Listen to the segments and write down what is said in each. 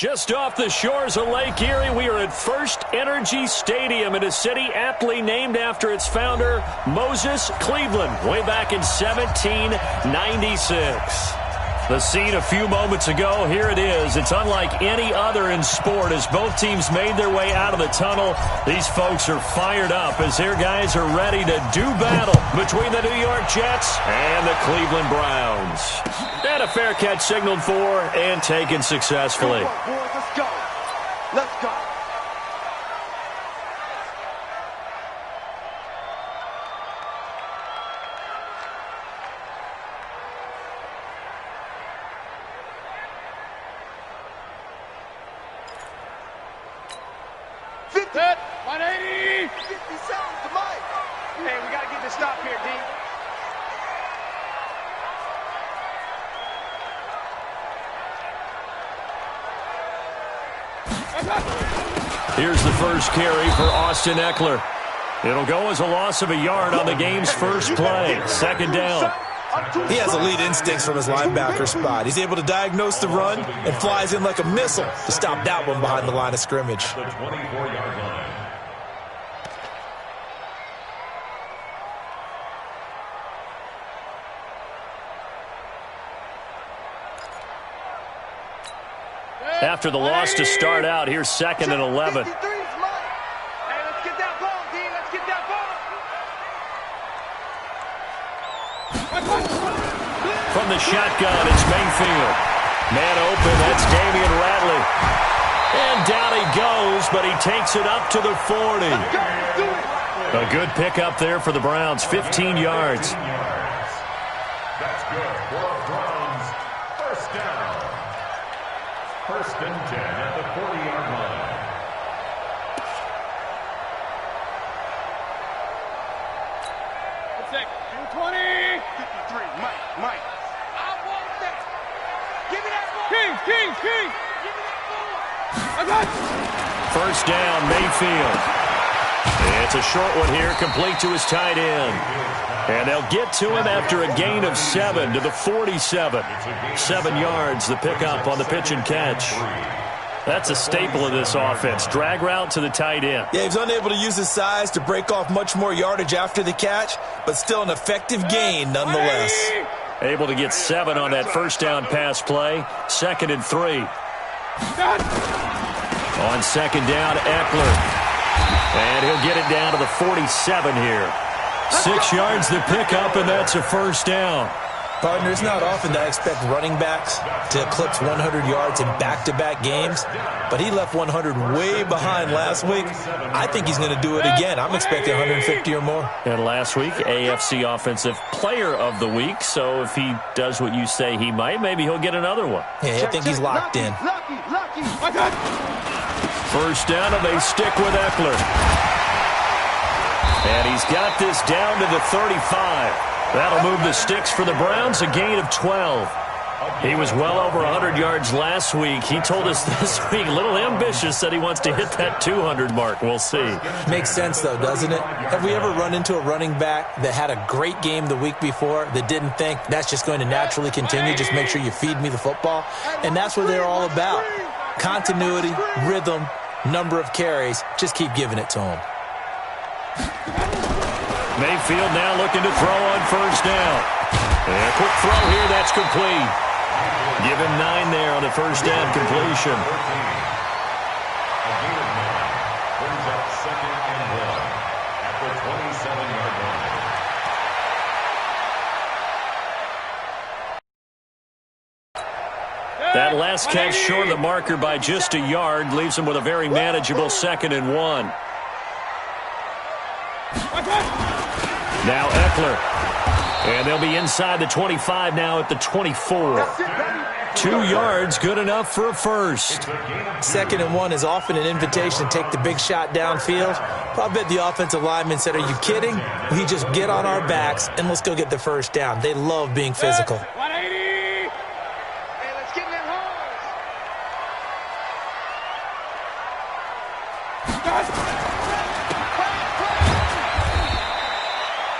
Just off the shores of Lake Erie, we are at First Energy Stadium in a city aptly named after its founder, Moses Cleveland, way back in 1796. The scene a few moments ago, here it is. It's unlike any other in sport as both teams made their way out of the tunnel. These folks are fired up as their guys are ready to do battle between the New York Jets and the Cleveland Browns. And a fair catch signaled for and taken successfully. Come on, boys, let's go. Let's go. Set, 180. 50 seconds to Mike. Hey, we got to get this stop here, D. Here's the first carry for Austin Ekeler. It'll go as a loss of a yard on the game's first play. Second down. He has elite instincts from his linebacker spot. He's able to diagnose the run and flies in like a missile to stop that one behind the line of scrimmage. The 24-yard line. After the loss to start out, here's second and 11. Hey, let's get that ball, D. Let's get that ball. From the shotgun, it's Mayfield. Man open, that's Damian Ratley. And down he goes, but he takes it up to the 40. A good pickup there for the Browns, 15 yards. That's good for Browns. First down. First and 10 at the 40-yard line. Six, 20. 53, Mike. I want that. Give me that ball. King. Give me that ball. First down, Mayfield. It's a short one here, complete to his tight end. And they'll get to him after a gain of 7 to the 47. 7 yards, the pickup on the pitch and catch. That's a staple of this offense. Drag route to the tight end. Yeah, he's unable to use his size to break off much more yardage after the catch, but still an effective gain nonetheless. Able to get 7 on that first down pass play. Second and 3. On second down, Ekeler. And he'll get it down to the 47 here. 6 yards the pickup, and that's a first down. Partner, it's not often that I expect running backs to eclipse 100 yards in back-to-back games, but he left 100 way behind last week. I think he's going to do it again. I'm expecting 150 or more. And last week, AFC Offensive Player of the Week, so if he does what you say he might, maybe he'll get another one. Yeah, I think he's locked in. Lucky. First down, and they stick with Ekeler. And he's got this down to the 35. That'll move the sticks for the Browns, a gain of 12. He was well over 100 yards last week. He told us this week, a little ambitious, that he wants to hit that 200 mark. We'll see. Makes sense, though, doesn't it? Have we ever run into a running back that had a great game the week before that didn't think that's just going to naturally continue, just make sure you feed me the football? And that's what they're all about. Continuity, rhythm, number of carries. Just keep giving it to him. Mayfield now looking to throw on first down. And a quick throw here, that's complete. Give him 9 there on the first down completion. Brings up second and 1 at the 27-yard line. That last catch short of the marker by just a yard leaves him with a very manageable second and 1. Now Ekeler. And they'll be inside the 25 now at the 24. 2 yards, good enough for a first. Second and 1 is often an invitation to take the big shot downfield. I bet the offensive lineman said, are you kidding? We just get on our backs and let's go get the first down. They love being physical. 180. Hey, let's get in that horse.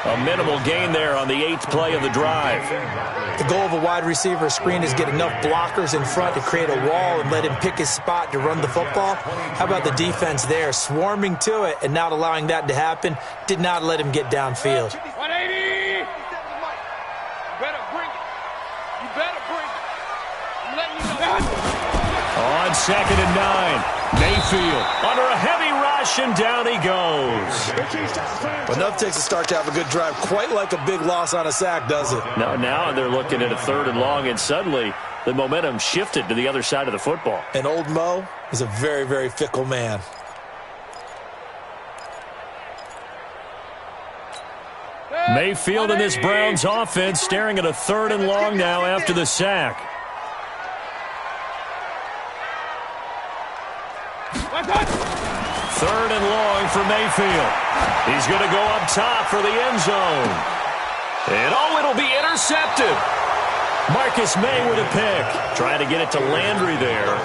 A minimal gain there on the 8th play of the drive. The goal of a wide receiver screen is get enough blockers in front to create a wall and let him pick his spot to run the football. How about the defense there, swarming to it and not allowing that to happen? Did not let him get downfield. 180! You better bring it. You better bring it. I'm letting you know. On 2nd and 9, Mayfield under a heavy rush, and down he goes. Enough takes a start to have a good drive. Quite like a big loss on a sack, does it? Now they're looking at a 3rd and long, and suddenly the momentum shifted to the other side of the football. And old Mo is a very, very fickle man. Mayfield and this Browns offense staring at a 3rd and long now after the sack. 3rd and long for Mayfield. He's going to go up top for the end zone. And it'll be intercepted. Marcus May with a pick. Trying to get it to Landry there.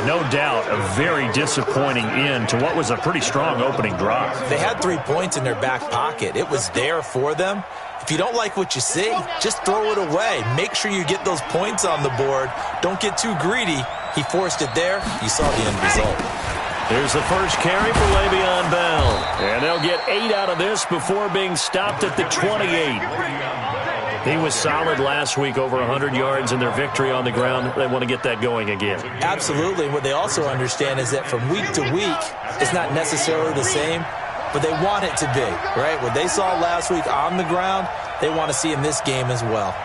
No doubt a very disappointing end to what was a pretty strong opening drive. They had 3 points in their back pocket. It was there for them. If you don't like what you see, just throw it away. Make sure you get those points on the board. Don't get too greedy. He forced it there. You saw the end result. Here's the first carry for Le'Veon Bell. And they'll get 8 out of this before being stopped at the 28. He was solid last week, over 100 yards in their victory on the ground. They want to get that going again. Absolutely. What they also understand is that from week to week, it's not necessarily the same, but they want it to be, right? What they saw last week on the ground, they want to see in this game as well.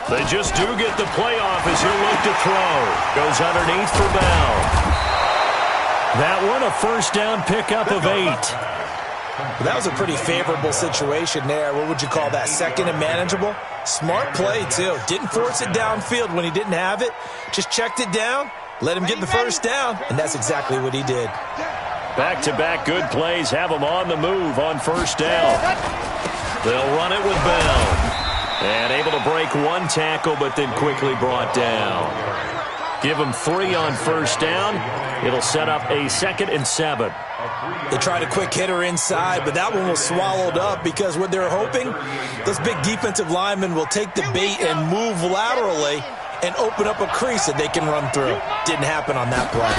They just do get the playoff as he'll look to throw. Goes underneath for Bell. That one a first down pickup of 8. That was a pretty favorable situation there. What would you call that? 2nd and manageable? Smart play, too. Didn't force it downfield when he didn't have it. Just checked it down, let him get the first down, and that's exactly what he did. Back-to-back good plays have him on the move on first down. They'll run it with Bell. And able to break 1 tackle, but then quickly brought down. Give him 3 on first down. It'll set up a 2nd and 7. They tried a quick hitter inside, but that one was swallowed up because what they're hoping, those big defensive linemen will take the bait and move laterally and open up a crease that they can run through. Didn't happen on that play.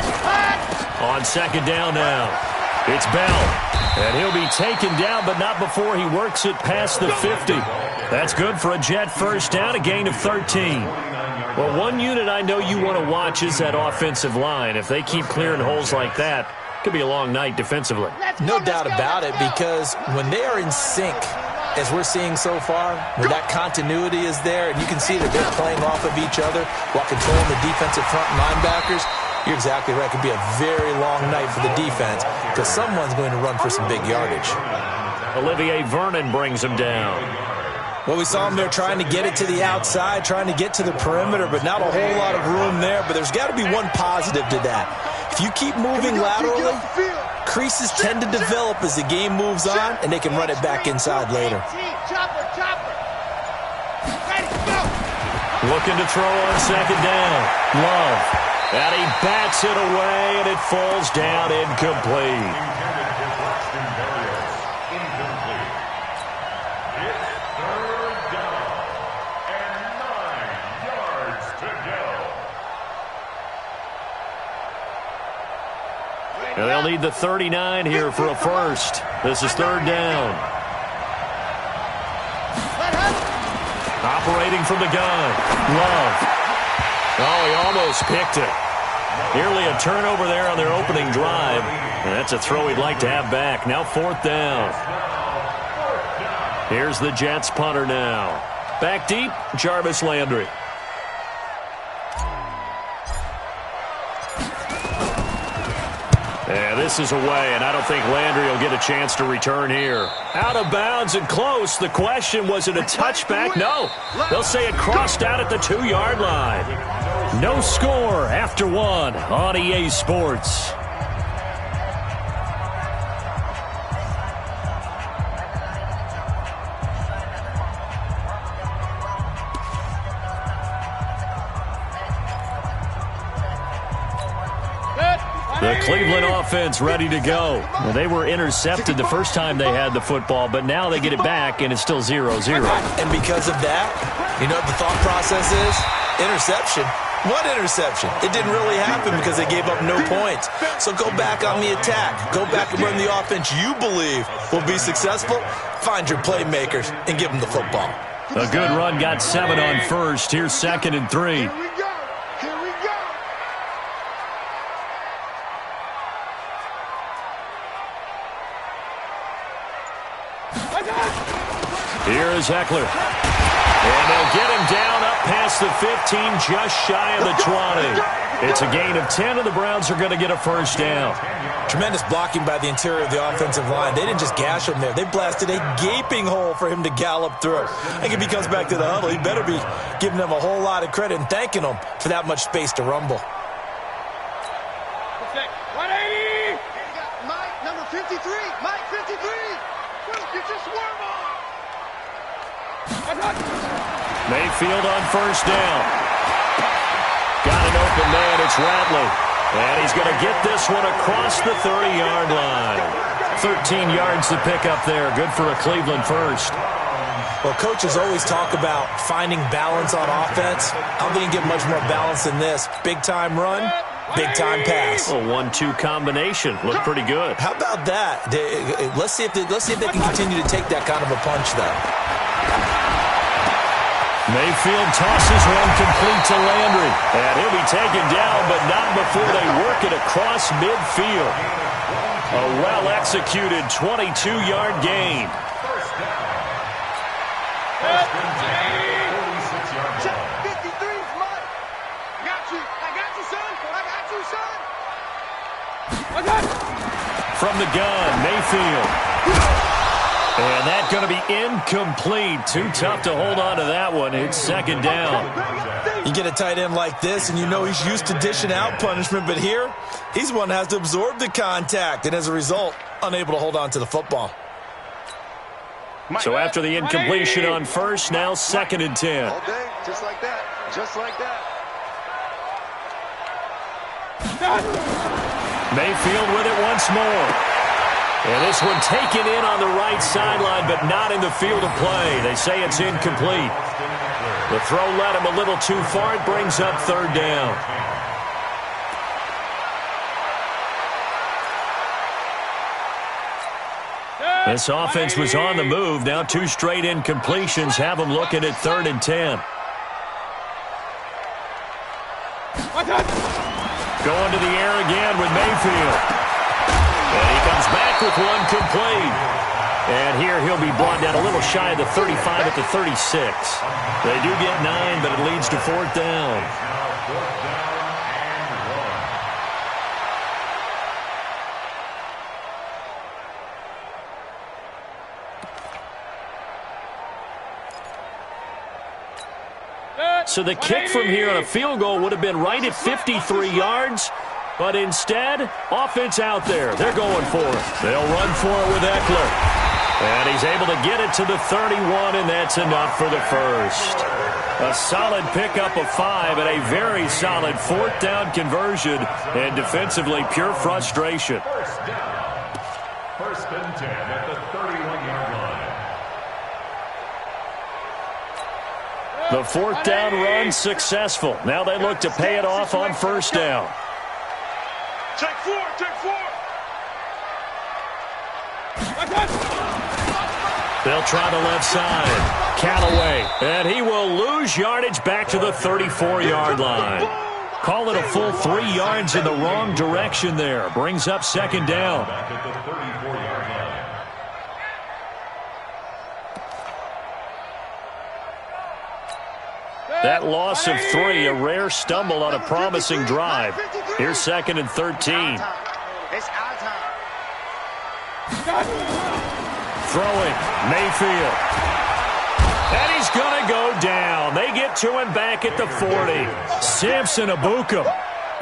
On 2nd down now, it's Bell. And he'll be taken down, but not before he works it past the 50. That's good for a Jet first down, a gain of 13. Well, one unit I know you want to watch is that offensive line. If they keep clearing holes like that, it could be a long night defensively. No doubt about it, because when they are in sync, as we're seeing so far, when that continuity is there, and you can see that they're playing off of each other while controlling the defensive front linebackers, you're exactly right. It could be a very long night for the defense because someone's going to run for some big yardage. Olivier Vernon brings him down. Well, we saw him there trying to get it to the outside, trying to get to the perimeter, but not a whole lot of room there. But there's got to be one positive to that. If you keep moving laterally, creases tend to develop as the game moves on, and they can run it back inside later. Looking to throw on 2nd down. Love. And he bats it away, and it falls down incomplete. And they'll need the 39 here for a first. This is 3rd down. Operating from the gun. Love. Oh, he almost picked it. Nearly a turnover there on their opening drive. And that's a throw he'd like to have back. Now 4th down. Here's the Jets punter now. Back deep, Jarvis Landry. Yeah, this is away, and I don't think Landry will get a chance to return here. Out of bounds and close. The question, was it a touchback? No. They'll say it crossed out at the 2-yard line. No score after 1 on EA Sports. The Cleveland offense ready to go. Well, they were intercepted the first time they had the football, but now they get it back, and it's still 0-0. And because of that, you know what the thought process is? Interception. What interception? It didn't really happen because they gave up no points. So go back on the attack. Go back and run the offense you believe will be successful. Find your playmakers and give them the football. A good run got 7 on first. Here's 2nd and 3. Here we go. Here we go. Here is Eckler. And they'll get him down up past the 15, just shy of the 20. It's a gain of 10, and the Browns are going to get a first down. Tremendous blocking by the interior of the offensive line. They didn't just gash him there. They blasted a gaping hole for him to gallop through. I think if he comes back to the huddle, he better be giving them a whole lot of credit and thanking them for that much space to rumble. 180! Mike, number 53. Mike, 53. Get your swerve on. Mayfield on first down. Got an open man. It's Ratley. And he's going to get this one across the 30-yard line. 13 yards to pick up there. Good for a Cleveland first. Well, coaches always talk about finding balance on offense. I don't think you can get much more balance than this. Big-time run, big-time pass. A 1-2 combination. Looked pretty good. How about that? Let's see if they can continue to take that kind of a punch, though. Mayfield tosses one complete to Landry. And he'll be taken down, but not before they work it across midfield. A well-executed 22-yard gain. Check 53's Mike. I got you, son. I got you, son. From the gun, Mayfield. And that's going to be incomplete. Too tough to hold on to that one. It's 2nd down. You get a tight end like this, and you know he's used to dishing out punishment, but here, he's one that has to absorb the contact, and as a result, unable to hold on to the football. So after the incompletion on first, now 2nd and 10. All day, just like that. Just like that. Mayfield with it once more. And this one taken in on the right sideline, but not in the field of play. They say it's incomplete. The throw led him a little too far. It brings up 3rd down. This offense was on the move. Now 2 straight incompletions have them looking at 3rd and 10. Going to the air again with Mayfield. And he comes back with one complete. And here he'll be brought down a little shy of the 35 at the 36. They do get 9, but it leads to 4th down. So the kick from here on a field goal would have been right at 53 yards. But instead, offense out there. They're going for it. They'll run for it with Eckler. And he's able to get it to the 31, and that's enough for the first. A solid pickup of 5 and a very solid 4th down conversion. And defensively, pure frustration. First down. 1st and 10 at the 31-yard line. The 4th down run successful. Now they look to pay it off on 1st down. Take 4, take 4. They'll try the left side. Callaway. And he will lose yardage back to the 34-yard line. Call it a full 3 yards in the wrong direction there. Brings up 2nd down. Back at the 34-yard line. That loss of 3, a rare stumble on a promising drive. Here's 2nd and 13. It's our time. Throwing, Mayfield. And he's going to go down. They get to him back at the 40. Samson Ebukam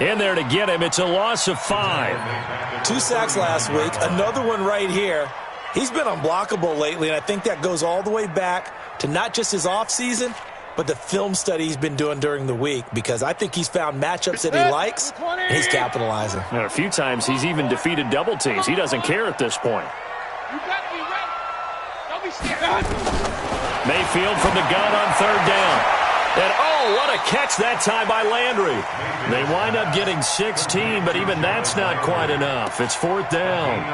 in there to get him. It's a loss of 5. 2 sacks last week, another one right here. He's been unblockable lately, and I think that goes all the way back to not just his offseason, but the film study he's been doing during the week, because I think he's found matchups that he likes, and he's capitalizing. And a few times he's even defeated double teams. He doesn't care at this point. You got to be ready. Don't be scared. Mayfield from the gun on third down. And, oh, what a catch that time by Landry. They wind up getting 16, but even that's not quite enough. It's fourth down.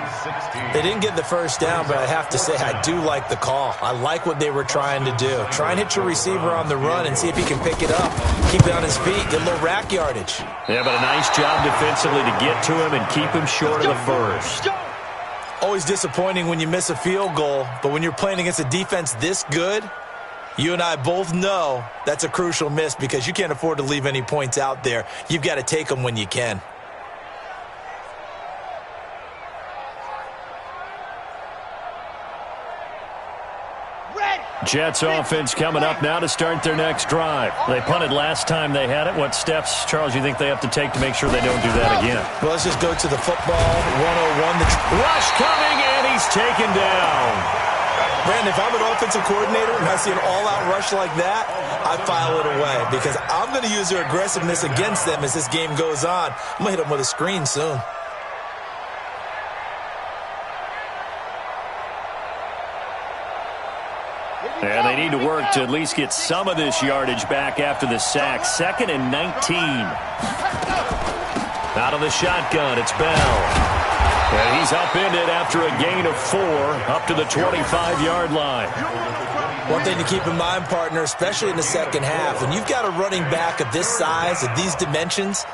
They didn't get the first down, but I have to say I do like the call. I like what they were trying to do. Try and hit your receiver on the run and see if he can pick it up. Keep it on his feet, get a little rack yardage. Yeah, but a nice job defensively to get to him and keep him short of the first. Always disappointing when you miss a field goal, but when you're playing against a defense this good, you and I both know that's a crucial miss because you can't afford to leave any points out there. You've got to take them when you can. Jets offense coming up now to start their next drive. They punted last time they had it. What steps, Charles, you think they have to take to make sure they don't do that again? Well, let's just go to the football 101. Rush coming, and he's taken down. Brandon, if I'm an offensive coordinator and I see an all-out rush like that, I file it away because I'm going to use their aggressiveness against them as this game goes on. I'm going to hit them with a screen soon. And they need to work to at least get some of this yardage back after the sack. 2nd and 19. Out of the shotgun, it's Bell. And he's upended after a gain of 4 up to the 25-yard line. One thing to keep in mind, partner, especially in the second half, when you've got a running back of this size, of these dimensions,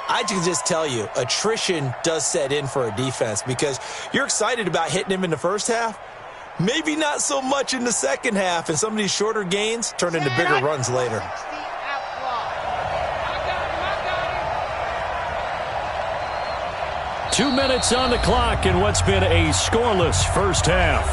I can just tell you, attrition does set in for a defense because you're excited about hitting him in the first half. Maybe not so much in the second half, and some of these shorter gains turn into bigger runs later. 2 minutes on the clock in what's been a scoreless first half.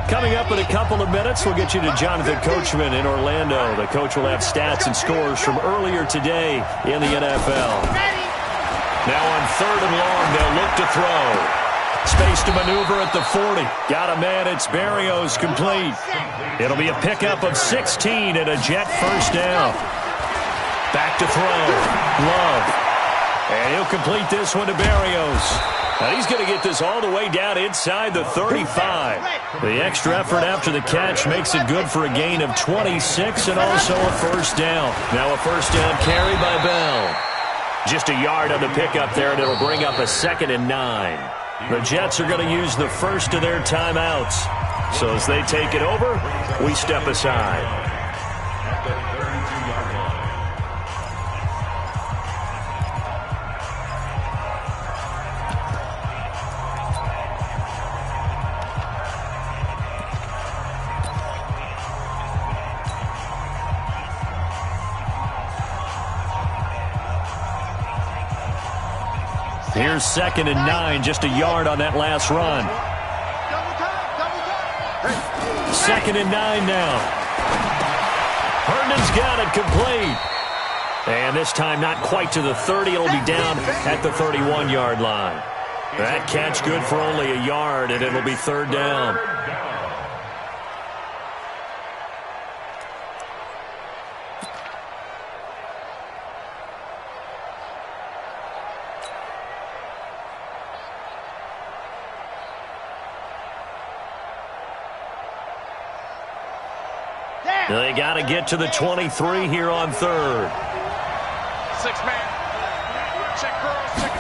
Coming up in a couple of minutes, we'll get you to Jonathan Coachman in Orlando. The coach will have stats and scores from earlier today in the NFL. Now on 3rd and long, they'll look to throw. Space to maneuver at the 40. Got a man. It's Berrios complete. It'll be a pickup of 16 and a Jet first down. Back to throw. Love. And he'll complete this one to Berrios. And he's going to get this all the way down inside the 35. The extra effort after the catch makes it good for a gain of 26 and also a first down. Now a first down carry by Bell. Just a yard on the pickup there, and it'll bring up a 2nd and 9. The Jets are going to use the first of their timeouts. So as they take it over, we step aside. At the 32-yard line. Here's 2nd and 9, just a yard on that last run. 2nd and 9 now. Herndon's got it complete. And this time not quite to the 30. It'll be down at the 31-yard line. That catch good for only a yard, and it'll be 3rd down. They got to get to the 23 here on 3rd. 6-man. Check girls. Check.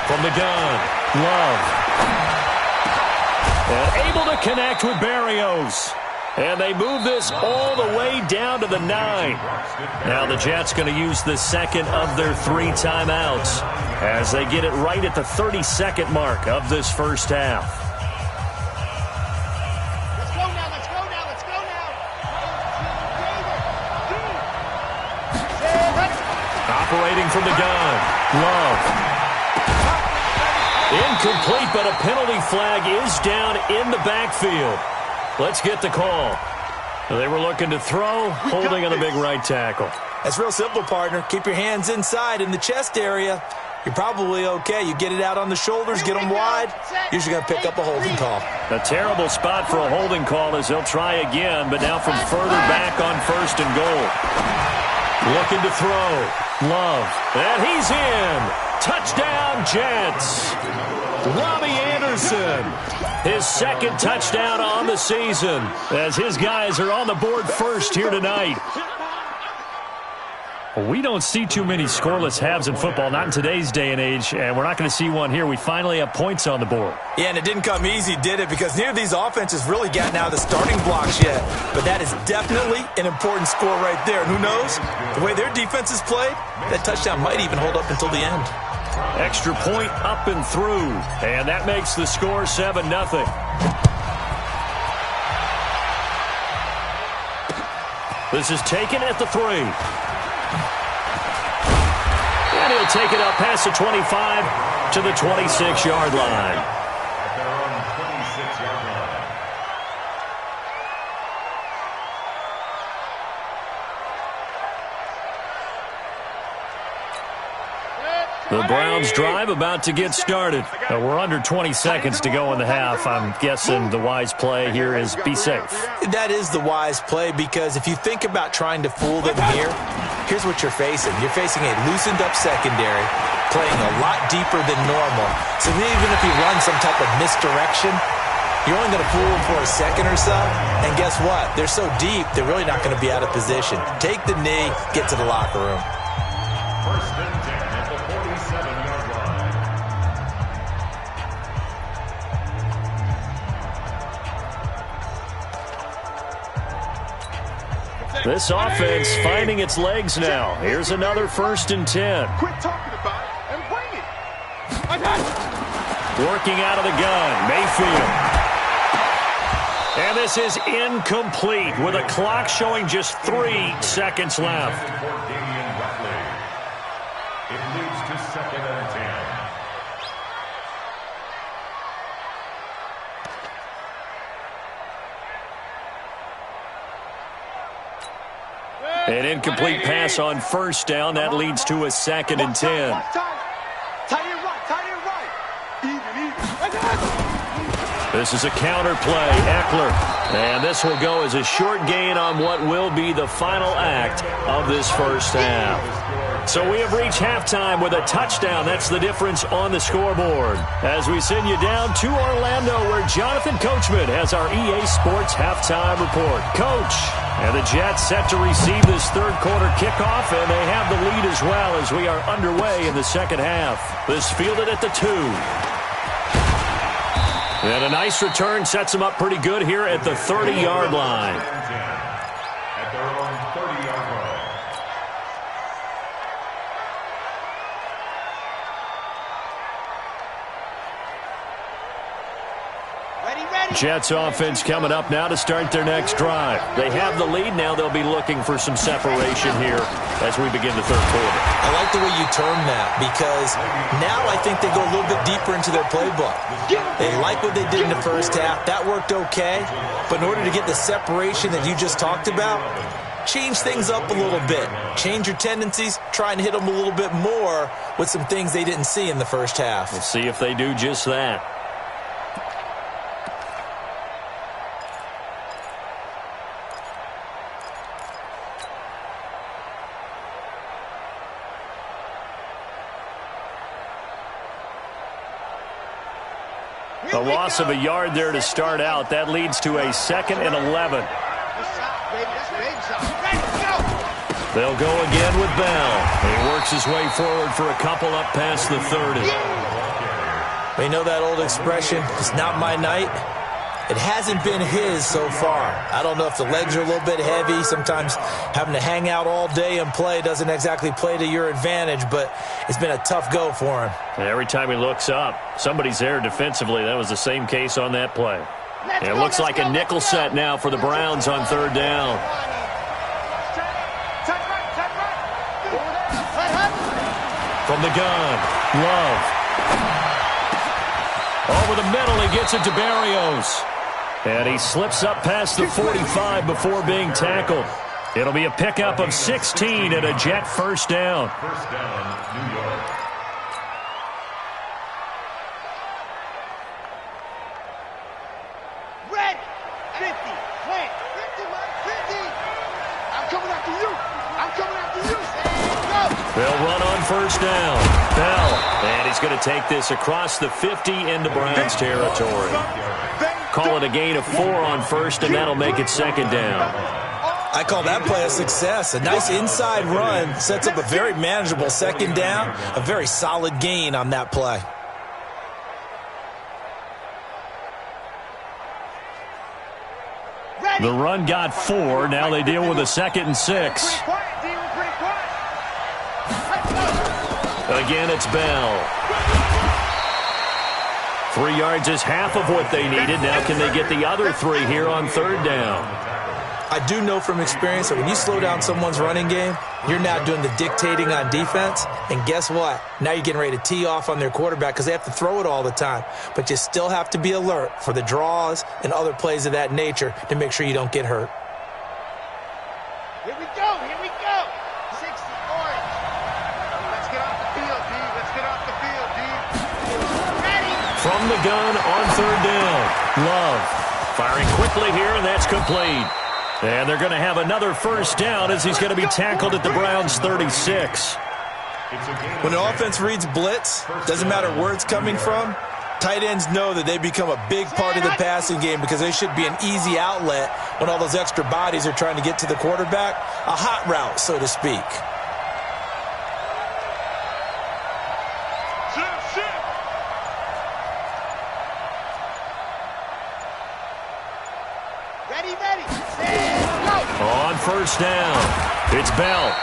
From the gun, Love. And able to connect with Berrios. And they move this all the way down to the 9. Now the Jets going to use the 2nd of their 3 timeouts as they get it right at the 32nd mark of this first half. Operating from the gun, Love. Incomplete, but a penalty flag is down in the backfield. Let's get the call. They were looking to throw, holding on the big right tackle. That's real simple, partner. Keep your hands inside in the chest area. you're probably okay. You get it out on the shoulders, get them wide, you're usually going to pick up a holding call. A terrible spot for a holding call as they'll try again, but now from further back on 1st and goal. Looking to throw. Love. And he's in. Touchdown, Jets. Robbie Anderson. His 2nd touchdown on the season as his guys are on the board first here tonight. Well, we don't see too many scoreless halves in football, not in today's day and age, and we're not going to see one here. We finally have points on the board. Yeah, and it didn't come easy, did it? Because neither of these offenses really gotten out of the starting blocks yet. But that is definitely an important score right there. And who knows? The way their defense is played, that touchdown might even hold up until the end. Extra point up and through, and that makes the score 7-0. This is taken at the 3. And he'll take it up past the 25 to the 26-yard line. At their own 26-yard line. The Browns drive about to get started. We're under 20 seconds to go in the half. I'm guessing the wise play here is be safe. That is the wise play because if you think about trying to fool them here, here's what you're facing. You're facing a loosened up secondary, playing a lot deeper than normal. So even if you run some type of misdirection, you're only going to fool them for a second or so. And guess what? They're so deep, they're really not going to be out of position. Take the knee, get to the locker room. 1st and 10 at the 47-yard line. This offense finding its legs now. Here's another 1st and 10. Quit talking about it and bring it. Working out of the gun, Mayfield. And this is incomplete with a clock showing just 3 seconds left. For Damian Buckley. It leads to 2nd and 10. An incomplete pass on 1st down. That leads to a 2nd and 10. Tight end right. Even. This is a counter play. Eckler. And this will go as a short gain on what will be the final act of this 1st half. So we have reached halftime with a touchdown. That's the difference on the scoreboard. As we send you down to Orlando, where Jonathan Coachman has our EA Sports halftime report. Coach, and the Jets set to receive this 3rd quarter kickoff, and they have the lead as well as we are underway in the 2nd half. This fielded at the 2. And a nice return sets them up pretty good here at the 30-yard line. At their own 30-yard line. Jets offense coming up now to start their next drive. They have the lead. Now they'll be looking for some separation here as we begin the 3rd quarter. I like the way you term that because now I think they go a little bit deeper into their playbook. They like what they did in the 1st half. That worked okay. But in order to get the separation that you just talked about, change things up a little bit. Change your tendencies. Try and hit them a little bit more with some things they didn't see in the 1st half. We'll see if they do just that. A loss of a yard there to start out. That leads to a 2nd and 11. They'll go again with Bell. He works his way forward for a couple up past the 30. We know that old expression, it's not my night. It hasn't been his so far. I don't know if the legs are a little bit heavy. Sometimes having to hang out all day and play doesn't exactly play to your advantage, but it's been a tough go for him. And every time he looks up, somebody's there defensively. That was the same case on that play. And it looks like a nickel set now for the Browns on 3rd down. From the gun, Love. Over the middle, he gets it to Berrios. And he slips up past the 45 before being tackled. It'll be a pickup of 16 and a Jet 1st down. 1st down, New York. 50. Plant. 50, Mike. 50. I'm coming after you. I'm coming after you. Go. They'll run on first down. Bell. And he's going to take this across the 50 into Browns territory. Call it a gain of 4 on first, and that'll make it second down. I call that play a success. A nice inside run sets up a very manageable second down. A very solid gain on that play. The run got 4. Now they deal with a 2nd and 6. Again, it's Bell. 3 yards is half of what they needed. Now can they get the other 3 here on third down? I do know from experience that when you slow down someone's running game, you're now doing the dictating on defense. And guess what? Now you're getting ready to tee off on their quarterback because they have to throw it all the time. But you still have to be alert for the draws and other plays of that nature to make sure you don't get hurt. Here we go. Here we go. 60 orange. Let's get off the field, D. Let's get off the field, D. Ready. From the gun on third down. Love firing quickly here, and that's complete. And they're going to have another first down as he's going to be tackled at the Browns' 36. When the offense reads blitz, doesn't matter where it's coming from, tight ends know that they become a big part of the passing game because they should be an easy outlet when all those extra bodies are trying to get to the quarterback. A hot route, so to speak. On first down, it's Bell.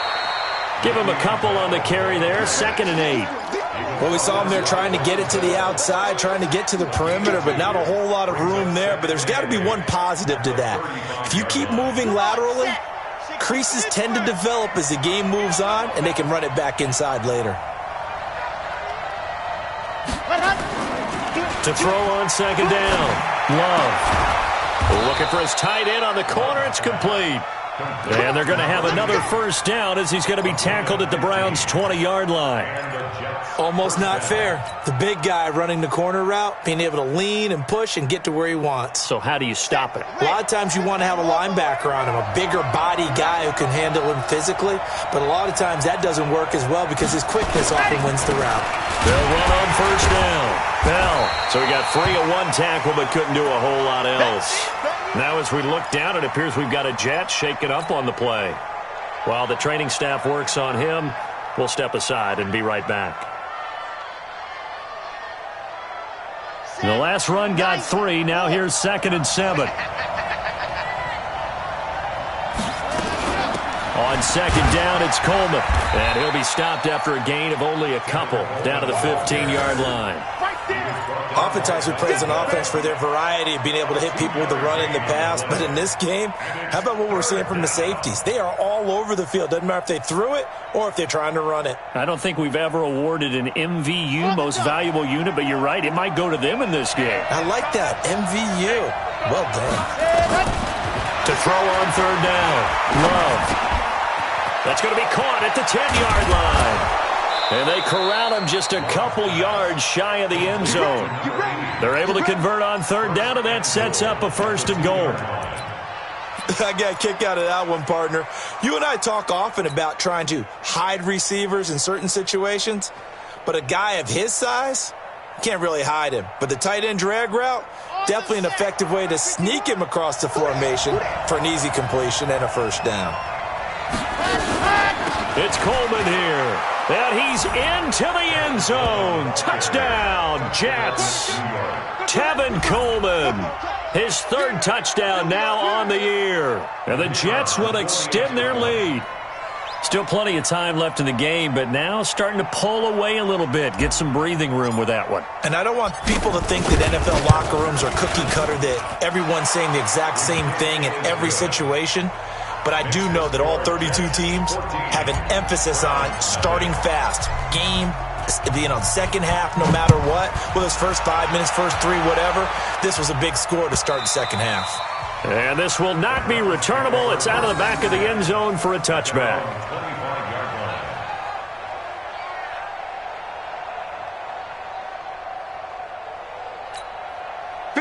Give him a couple on the carry there, 2nd and 8. Well, we saw him there trying to get it to the outside, trying to get to the perimeter, but not a whole lot of room there. But there's got to be one positive to that. If you keep moving laterally, creases tend to develop as the game moves on, and they can run it back inside later. To throw on second down, Love. Looking for his tight end on the corner. It's complete. And they're going to have another first down as he's going to be tackled at the Browns' 20-yard line. Almost not fair. The big guy running the corner route, being able to lean and push and get to where he wants. So how do you stop it? A lot of times you want to have a linebacker on him, a bigger body guy who can handle him physically. But a lot of times that doesn't work as well because his quickness often wins the route. They'll run on first down. Bell. So he got free of one tackle but couldn't do a whole lot else. Now as we look down, it appears we've got a Jet shaken up on the play. While the training staff works on him, we'll step aside and be right back. The last run got 3. Now here's 2nd and 7. On second down, it's Coleman. And he'll be stopped after a gain of only a couple down to the 15-yard line. Oftentimes we praise an offense for their variety of being able to hit people with the run in the pass. But in this game, how about what we're seeing from the safeties? They are all over the field. Doesn't matter if they threw it or if they're trying to run it. I don't think we've ever awarded an MVU, most valuable unit, but you're right. It might go to them in this game. I like that. MVU. Well done. To throw on third down. Love. That's going to be caught at the 10-yard line. And they corral him just a couple yards shy of the end zone. They're able to convert on third down, and that sets up a 1st and goal. I got a kick out of that one, partner. You and I talk often about trying to hide receivers in certain situations, but a guy of his size, can't really hide him. But the tight end drag route, definitely an effective way to sneak him across the formation for an easy completion and a 1st down. It's Coleman here. And he's into the end zone. Touchdown, Jets. Tevin Coleman. His 3rd touchdown now on the year. And the Jets will extend their lead. Still plenty of time left in the game, but now starting to pull away a little bit. Get some breathing room with that one. And I don't want people to think that NFL locker rooms are cookie cutter, that everyone's saying the exact same thing in every situation. But I do know that all 32 teams have an emphasis on starting fast. Game, second half, no matter what. Whether it's first 5 minutes, first 3, whatever. This was a big score to start the second half. And this will not be returnable. It's out of the back of the end zone for a touchback.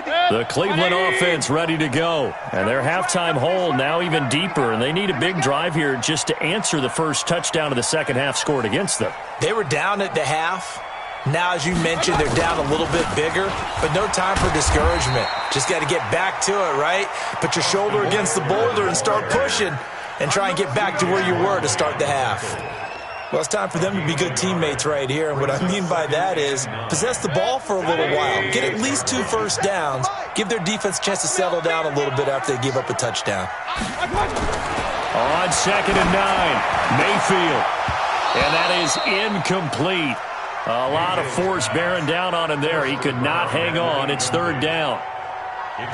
The Cleveland offense ready to go. And their halftime hole now even deeper, and they need a big drive here just to answer the first touchdown of the second half scored against them. They were down at the half. Now, as you mentioned, they're down a little bit bigger, but no time for discouragement. Just got to get back to it, right? Put your shoulder against the boulder and start pushing and try and get back to where you were to start the half. Well, it's time for them to be good teammates right here. And what I mean by that is possess the ball for a little while. Get at least 2 first downs. Give their defense a chance to settle down a little bit after they give up a touchdown. On 2nd and 9, Mayfield. And that is incomplete. A lot of force bearing down on him there. He could not hang on. It's 3rd down.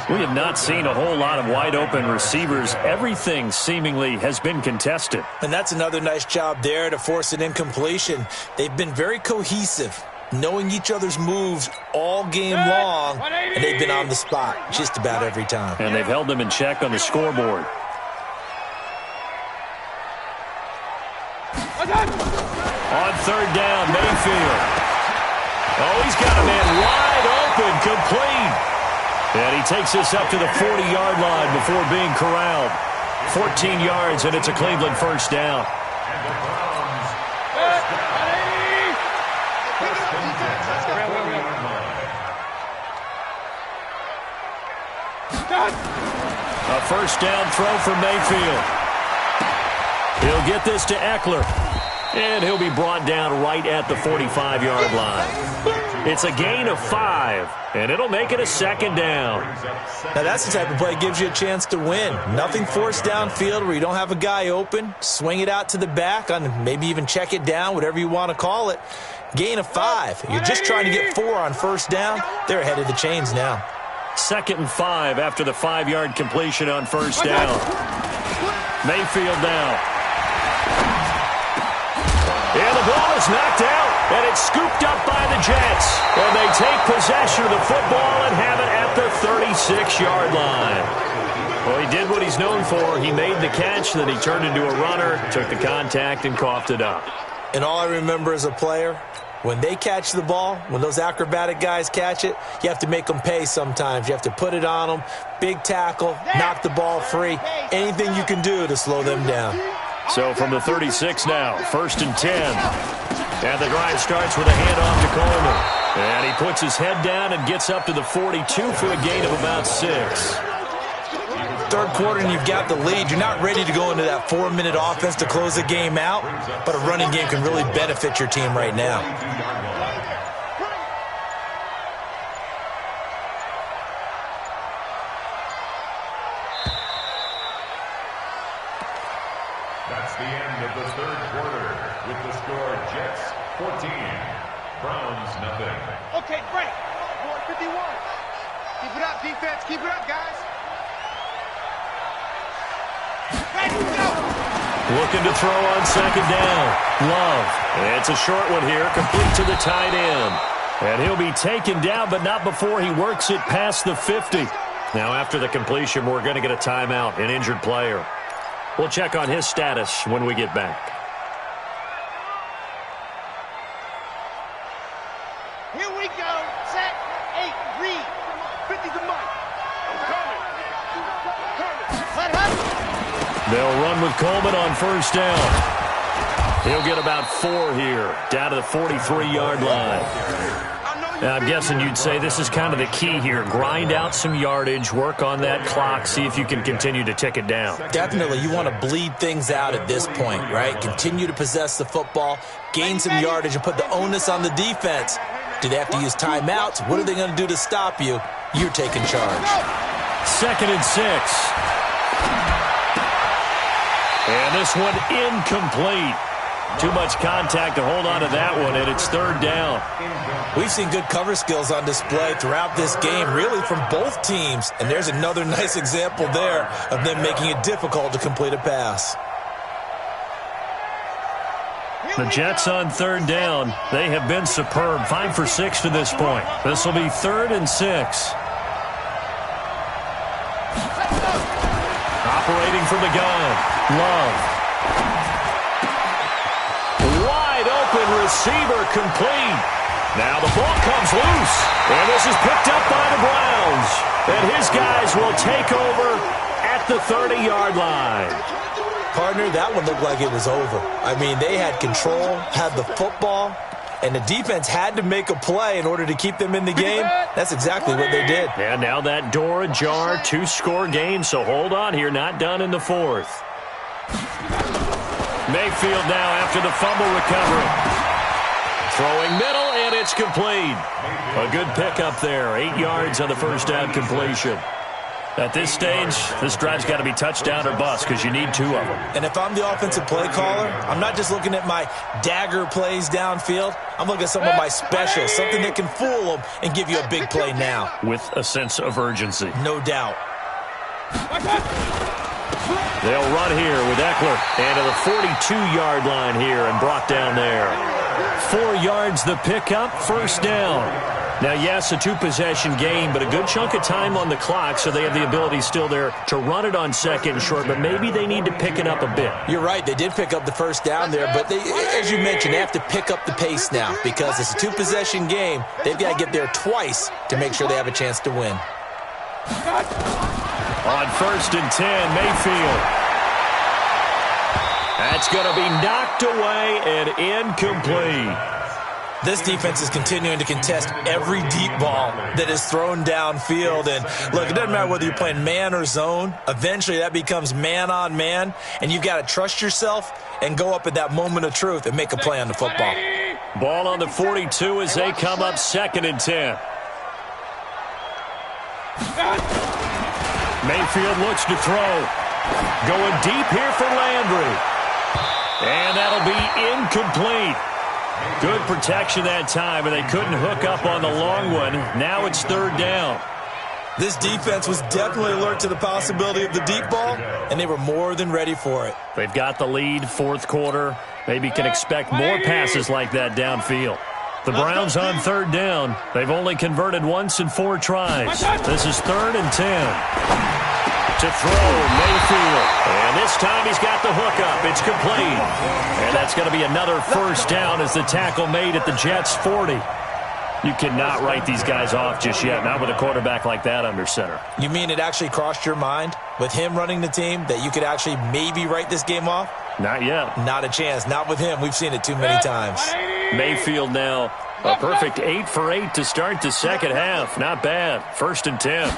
We have not seen a whole lot of wide-open receivers. Everything seemingly has been contested. And that's another nice job there to force an incompletion. They've been very cohesive, knowing each other's moves all game long, and they've been on the spot just about every time. And they've held them in check on the scoreboard. On 3rd down, Mayfield. Oh, he's got a man wide open, complete. And he takes this up to the 40-yard line before being corralled. 14 yards, and it's a Cleveland first down. A first down throw for Mayfield. He'll get this to Eckler. And he'll be brought down right at the 45-yard line. It's a gain of 5, and it'll make it a 2nd down. Now, that's the type of play that gives you a chance to win. Nothing forced downfield where you don't have a guy open. Swing it out to the back, on maybe even check it down, whatever you want to call it. Gain of 5. You're just trying to get 4 on first down. They're ahead of the chains now. 2nd and 5 after the 5-yard completion on first down. Mayfield now. And the ball is knocked out, and it's scooped up by the Jets. And they take possession of the football and have it at the 36-yard line. Well, he did what he's known for. He made the catch, then he turned into a runner, took the contact, and coughed it up. And all I remember as a player, when they catch the ball, when those acrobatic guys catch it, you have to make them pay sometimes. You have to put it on them, big tackle, knock the ball free, anything you can do to slow them down. So from the 36 now, 1st and 10. And the drive starts with a handoff to Coleman. And he puts his head down and gets up to the 42 for a gain of about 6. 3rd quarter and you've got the lead. You're not ready to go into that 4-minute offense to close the game out, but a running game can really benefit your team right now. That's the end of the 3rd quarter with the score Jets 14, Browns nothing. Okay, break. 51. Keep it up, defense. Keep it up, guys. Ready to go. Looking to throw on 2nd down. Love. It's a short one here, complete to the tight end. And he'll be taken down, but not before he works it past the 50. Now, after the completion, we're going to get a timeout, an injured player. We'll check on his status when we get back. Here we go. Set. 8. Read. 50 to Mike. I'm coming. Let him. They'll run with Coleman on first down. He'll get about 4 here, down to the 43-yard line. Now, I'm guessing you'd say this is kind of the key here. Grind out some yardage, work on that clock, see if you can continue to tick it down. Definitely. You want to bleed things out at this point, right? Continue to possess the football, gain some yardage, and put the onus on the defense. Do they have to use timeouts? What are they going to do to stop you? You're taking charge. 2nd and 6. And this one incomplete. Too much contact to hold on to that one, and it's 3rd down. We've seen good cover skills on display throughout this game, really from both teams. And there's another nice example there of them making it difficult to complete a pass. The Jets on 3rd down. They have been superb. 5 for 6 to this point. This will be 3rd and 6. Operating from the gun. Love. Wide open receiver complete. Now the ball comes loose, and this is picked up by the Browns. And his guys will take over at the 30-yard line. Partner, that one looked like it was over. I mean, they had control, had the football, and the defense had to make a play in order to keep them in the game. That's exactly what they did. And now that door ajar, 2-score game, so hold on here, not done in the fourth. Mayfield now after the fumble recovery. Throwing middle, and it's complete. A good pickup there, 8 yards on the first down completion. At this stage, this drive's got to be touchdown or bust because you need 2 of them. And if I'm the offensive play caller, I'm not just looking at my dagger plays downfield. I'm looking at some of my specials, something that can fool them and give you a big play now. With a sense of urgency. No doubt. They'll run here with Eckler. And to the 42-yard line here and brought down there. 4 yards the pickup, first down. Now, yes, a 2-possession game, but a good chunk of time on the clock, so they have the ability still there to run it on second and short, but maybe they need to pick it up a bit. You're right. They did pick up the first down there, but they, as you mentioned, they have to pick up the pace now because it's a 2-possession game. They've got to get there twice to make sure they have a chance to win. On 1st and 10, Mayfield. That's going to be knocked away and incomplete. This defense is continuing to contest every deep ball that is thrown downfield. And, look, it doesn't matter whether you're playing man or zone. Eventually, that becomes man-on-man, and you've got to trust yourself and go up at that moment of truth and make a play on the football. Ball on the 42 as they come up 2nd and 10. Mayfield looks to throw. Going deep here for Landry. And that'll be incomplete. Good protection that time, and they couldn't hook up on the long one. Now it's 3rd down. This defense was definitely alert to the possibility of the deep ball, and they were more than ready for it. They've got the lead, 4th quarter. Maybe can expect more passes like that downfield. The Browns on 3rd down. They've only converted once in 4 tries. This is 3rd and 10. To throw, Mayfield. And this time he's got the hookup. It's complete. And that's going to be another first down as the tackle made at the Jets' 40. You cannot write these guys off just yet, not with a quarterback like that under center. You mean it actually crossed your mind with him running the team that you could actually maybe write this game off? Not yet. Not a chance. Not with him. We've seen it too many times. Mayfield now a perfect 8 for 8 to start the second half. Not bad. 1st and 10.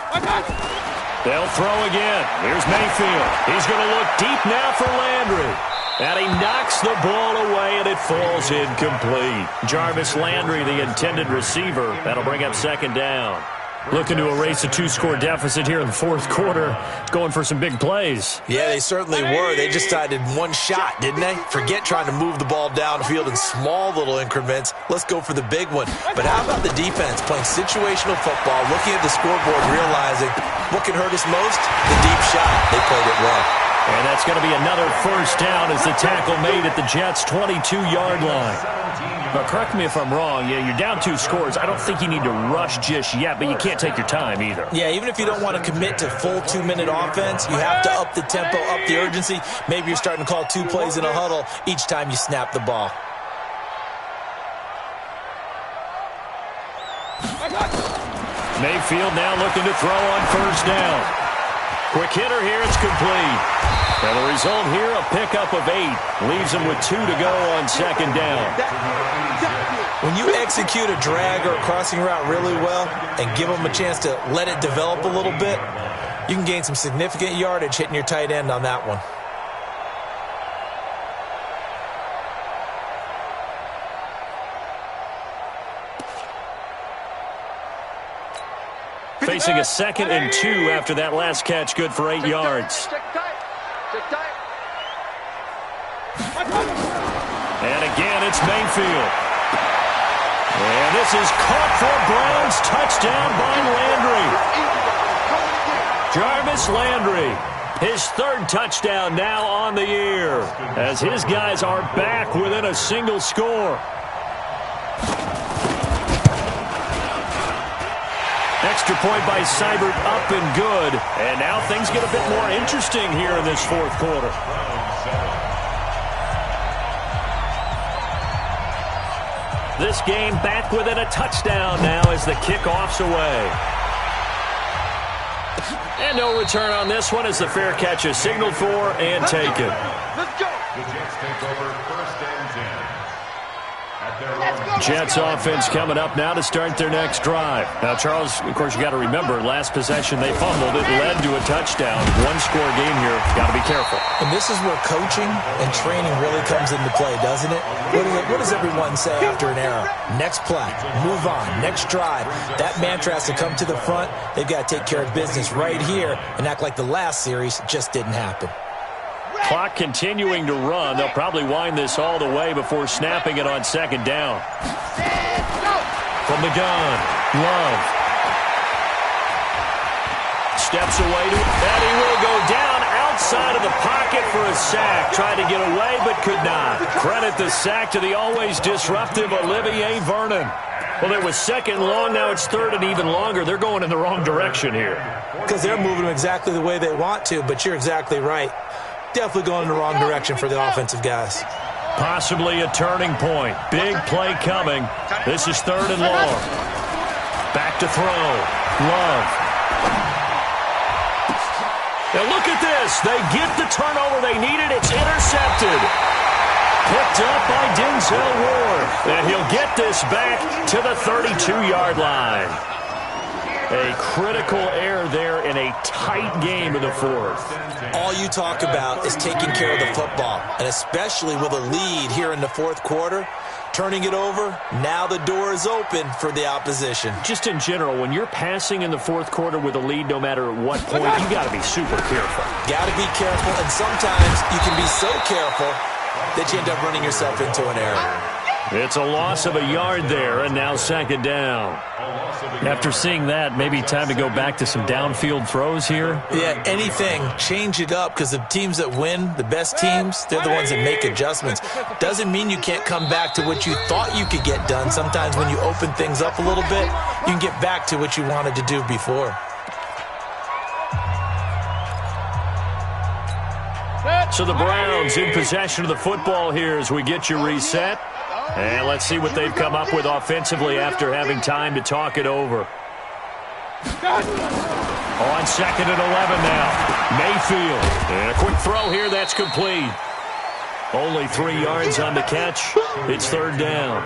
They'll throw again. Here's Mayfield. He's going to look deep now for Landry. And he knocks the ball away, and it falls incomplete. Jarvis Landry, the intended receiver. That'll bring up 2nd down. Looking to erase a 2-score deficit here in the 4th quarter. Going for some big plays. Yeah, they certainly were. They just decided one shot, didn't they? Forget trying to move the ball downfield in small little increments. Let's go for the big one. But how about the defense playing situational football, looking at the scoreboard, realizing what can hurt us most? The deep shot. They played it well. And that's going to be another first down as the tackle made at the Jets' 22-yard line. But correct me if I'm wrong. Yeah, you're down 2 scores. I don't think you need to rush just yet, but you can't take your time either. Yeah, even if you don't want to commit to full 2-minute offense, you have to up the tempo, up the urgency. Maybe you're starting to call 2 plays in a huddle each time you snap the ball. Mayfield now looking to throw on first down. Quick hitter here, it's complete. And the result here, a pickup of 8. Leaves him with 2 to go on 2nd down. When you execute a drag or a crossing route really well and give them a chance to let it develop a little bit, you can gain some significant yardage hitting your tight end on that one. Facing a 2nd and 2 after that last catch, good for 8 yards. And again, it's Mayfield. And this is caught for Browns. Touchdown by Landry. Jarvis Landry, his 3rd touchdown now on the year, as his guys are back within a single score. Extra point by Seibert, up and good. And now things get a bit more interesting here in this 4th quarter. This game back within a touchdown now as the kickoff's away. And no return on this one as the fair catch is signaled for and taken. Let's go. The Jets take over 1st and 10. Jets offense coming up now to start their next drive. Now, Charles, of course, you got to remember, last possession they fumbled. It led to a touchdown. One-score game here. Got to be careful. And this is where coaching and training really comes into play, doesn't it? What does everyone say after an error? Next play, move on, next drive. That mantra has to come to the front. They've got to take care of business right here and act like the last series just didn't happen. Clock continuing to run. They'll probably wind this all the way before snapping it on 2nd down. From the gun, Love. Steps away to it, and he will go down outside of the pocket for a sack. Tried to get away, but could not. Credit the sack to the always disruptive Olivier Vernon. Well, it was 2nd and long. Now it's 3rd and even longer. They're going in the wrong direction here. Because they're moving them exactly the way they want to, but you're exactly right. Definitely going in the wrong direction for the offensive guys. Possibly a turning point. Big play coming. This is 3rd and long. Back to throw. Love. Now look at this. They get the turnover they needed. It's intercepted. Picked up by Denzel Ward. And he'll get this back to the 32-yard line. A critical error there in a tight game in the 4th. All you talk about is taking care of the football, and especially with a lead here in the 4th quarter, turning it over, now the door is open for the opposition. Just in general, when you're passing in the 4th quarter with a lead, no matter at what point, you got to be super careful. Got to be careful, and sometimes you can be so careful that you end up running yourself into an error. It's a loss of a yard there, and now 2nd down. After seeing that, maybe time to go back to some downfield throws here? Yeah, anything. Change it up, because the teams that win, the best teams, they're the ones that make adjustments. Doesn't mean you can't come back to what you thought you could get done. Sometimes when you open things up a little bit, you can get back to what you wanted to do before. So the Browns in possession of the football here as we get you reset. And let's see what they've come up with offensively after having time to talk it over. On 2nd and 11 now. Mayfield. And a quick throw here. That's complete. Only 3 yards on the catch. It's 3rd down.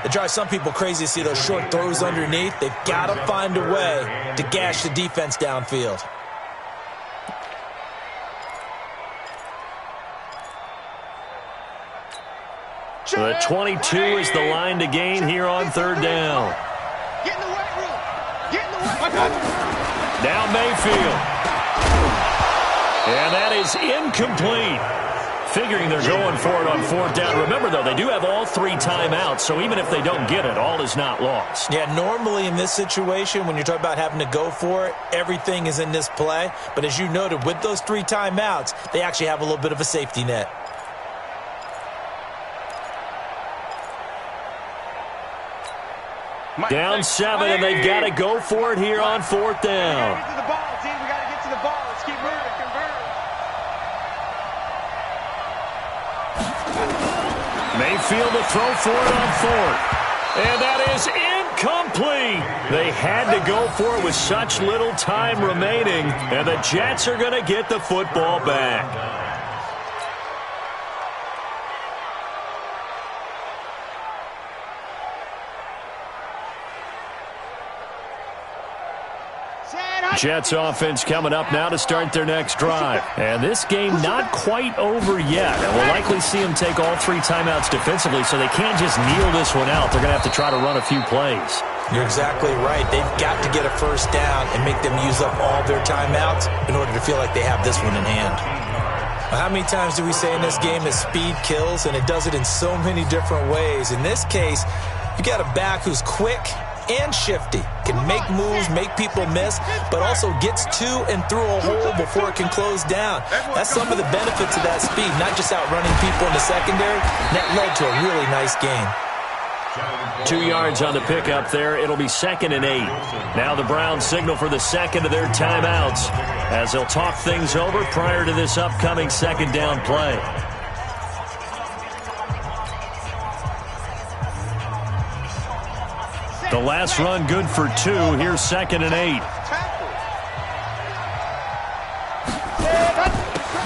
It drives some people crazy to see those short throws underneath. They've got to find a way to gash the defense downfield. The 22 is the line to gain here on 3rd down. Get in the weight room. Get in the weight room. Down Mayfield. And that is incomplete. Figuring they're going for it on 4th down. Remember, though, they do have all 3 timeouts, so even if they don't get it, all is not lost. Yeah, normally in this situation, when you're talking about having to go for it, everything is in this play. But as you noted, with those 3 timeouts, they actually have a little bit of a safety net. Down 7, and they've got to go for it here on 4th down. Get to the ball, team. We got to get to the ball. Let's keep moving. Mayfield to throw for it on 4th. And that is incomplete. They had to go for it with such little time remaining. And the Jets are going to get the football back. Jets offense coming up now to start their next drive. And this game not quite over yet. And we'll likely see them take all 3 timeouts defensively, so they can't just kneel this one out. They're going to have to try to run a few plays. You're exactly right. They've got to get a 1st down and make them use up all their timeouts in order to feel like they have this one in hand. How many times do we say in this game that speed kills, and it does it in so many different ways? In this case, you got a back who's quick and shifty, can make moves, make people miss, but also gets to and through a hole before it can close down. That's some of the benefits of that speed, not just outrunning people in the secondary. And that led to a really nice game. 2 yards on the pickup there. It'll be 2nd and 8. Now the Browns signal for the 2nd of their timeouts as they'll talk things over prior to this upcoming 2nd down play. The last run good for 2. Here's 2nd and 8.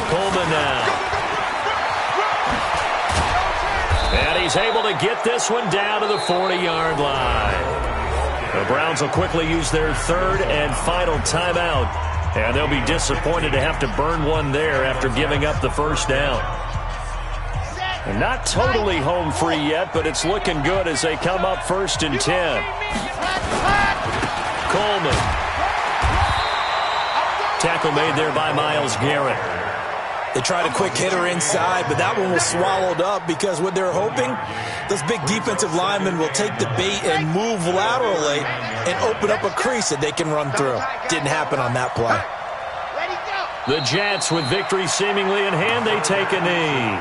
Coleman now. And he's able to get this one down to the 40-yard line. The Browns will quickly use their 3rd and final timeout. And they'll be disappointed to have to burn one there after giving up the first down. And not totally home free yet, but it's looking good as they come up 1st and 10. Coleman. Tackle made there by Myles Garrett. They tried a quick hitter inside, but that one was swallowed up because what they're hoping, those big defensive linemen will take the bait and move laterally and open up a crease that they can run through. Didn't happen on that play. The Jets, with victory seemingly in hand, they take a knee.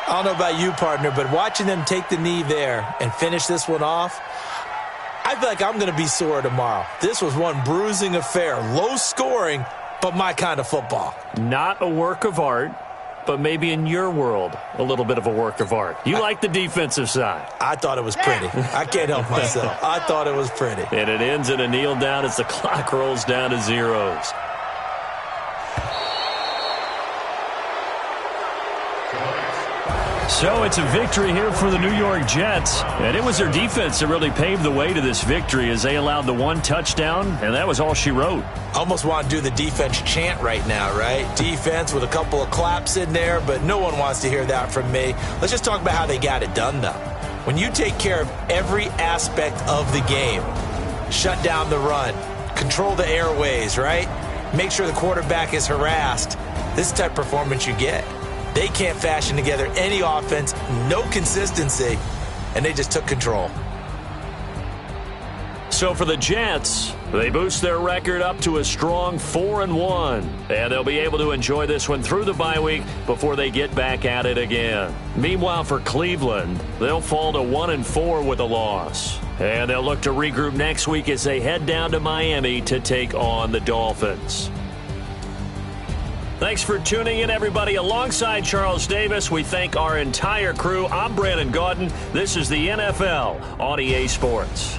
I don't know about you, partner, but watching them take the knee there and finish this one off, I feel like I'm going to be sore tomorrow. This was one bruising affair, low scoring, but my kind of football. Not a work of art, but maybe in your world, a little bit of a work of art. You like the defensive side. I thought it was pretty. I can't help myself. I thought it was pretty. And it ends in a kneel down as the clock rolls down to zeros. So it's a victory here for the New York Jets. And it was their defense that really paved the way to this victory as they allowed the 1 touchdown, and that was all she wrote. Almost want to do the defense chant right now, right? Defense with a couple of claps in there, but no one wants to hear that from me. Let's just talk about how they got it done, though. When you take care of every aspect of the game, shut down the run, control the airways, right? Make sure the quarterback is harassed. This is the type of performance you get. They can't fashion together any offense, no consistency, and they just took control. So for the Jets, they boost their record up to a strong 4-1. And they'll be able to enjoy this one through the bye week before they get back at it again. Meanwhile, for Cleveland, they'll fall to 1-4 with a loss. And they'll look to regroup next week as they head down to Miami to take on the Dolphins. Thanks for tuning in, everybody. Alongside Charles Davis, we thank our entire crew. I'm Brandon Gaudin. This is the NFL on EA Sports.